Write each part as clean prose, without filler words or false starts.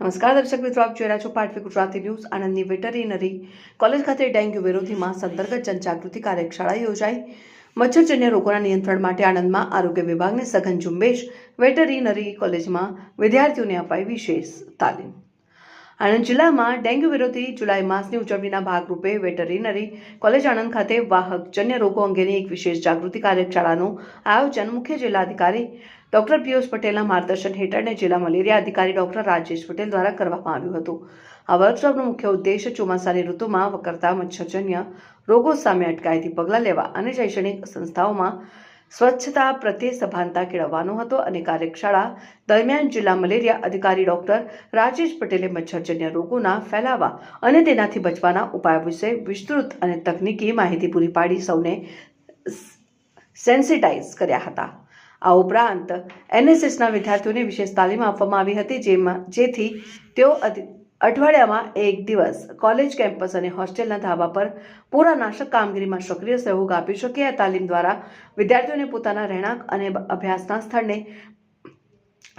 નમસ્કાર દર્શક મિત્રો, આપ જોઈ રહ્યા છો પાટવી ગુજરાતી ન્યૂઝ. આણંદની વેટરીનરી કોલેજ ખાતે ડેન્ગ્યુ વિરોધી માસ અંતર્ગત જનજાગૃતિ કાર્યશાળા યોજાઈ. મચ્છરજન્ય રોગોના નિયંત્રણ માટે આણંદમાં આરોગ્ય વિભાગની સઘન ઝુંબેશ. વેટરીનરી કોલેજમાં વિદ્યાર્થીઓને અપાઈ વિશેષ તાલીમ. આણંદ જિલ્લામાં ડેન્ગ્યુ વિરોધી જુલાઈ માસની ઉજવણીના ભાગરૂપે વેટરીનરી કોલેજ આણંદ ખાતે વાહકજન્ય રોગો અંગેની એક વિશેષ જાગૃતિ કાર્યશાળાનું આયોજન મુખ્ય જિલ્લા અધિકારી ડોક્ટર પિયુષ પટેલના માર્ગદર્શન હેઠળ જિલ્લા મલેરિયા અધિકારી ડોક્ટર રાજેશ પટેલ દ્વારા કરવામાં આવ્યું હતું. આ વર્કશોપનો મુખ્ય ઉદ્દેશ ચોમાસાની ઋતુમાં વકરતા મચ્છરજન્ય રોગો સામે અટકાયતી પગલાં લેવા અને શૈક્ષણિક સંસ્થાઓમાં સ્વચ્છતા પ્રત્યે સભાનતા કેળવવાનો હતો. અને કાર્યશાળા દરમિયાન જિલ્લા મલેરિયા અધિકારી ડોક્ટર રાજેશ પટેલે મચ્છરજન્ય રોગોના ફેલાવા અને તેનાથી બચવાના ઉપાયો વિશે વિસ્તૃત અને તકનીકી માહિતી પૂરી પાડી સૌને સેન્સિટાઇઝ કર્યા હતા. આ ઉપરાંત એનએસએસના વિદ્યાર્થીઓને વિશેષ તાલીમ આપવામાં આવી હતી, જેથી તેઓ અઠવાડિયામાં એક દિવસ કોલેજ કેમ્પસ અને હોસ્ટેલના ધાબા પર પૂરાનાશક કામગીરીમાં સક્રિય સહયોગ આપી શકે. આ તાલીમ દ્વારા વિદ્યાર્થીઓને પોતાના રહેણાંક અને અભ્યાસના સ્થળને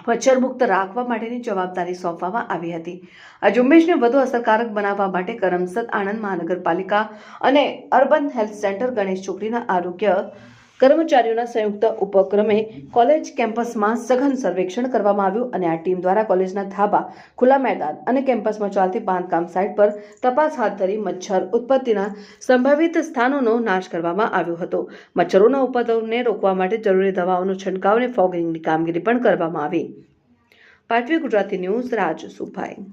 મચ્છરમુક્ત રાખવા માટેની જવાબદારી સોંપવામાં આવી હતી. આ ઝુંબેશને વધુ અસરકારક બનાવવા માટે કરમસદ આણંદ મહાનગરપાલિકા અને અર્બન હેલ્થ સેન્ટર ગણેશ ચોકડીના આરોગ્ય કર્મચારીઓના સંયુક્ત ઉપક્રમે કોલેજ કેમ્પસમાં સઘન સર્વેક્ષણ કરવામાં આવ્યું. અને આ ટીમ દ્વારા કોલેજના ધાબા, ખુલ્લા મેદાન અને કેમ્પસમાં ચાલતી બાંધકામ સાઇટ પર તપાસ હાથ ધરી મચ્છર ઉત્પત્તિના સંભવિત સ્થાનોનો નાશ કરવામાં આવ્યો હતો. મચ્છરોના ઉપદ્રવને રોકવા માટે જરૂરી દવાઓનો છંટકાવ અને ફોગિંગની કામગીરી પણ કરવામાં આવી. પાટવી ગુજરાતી ન્યૂઝ, રાજ સુભાઈ.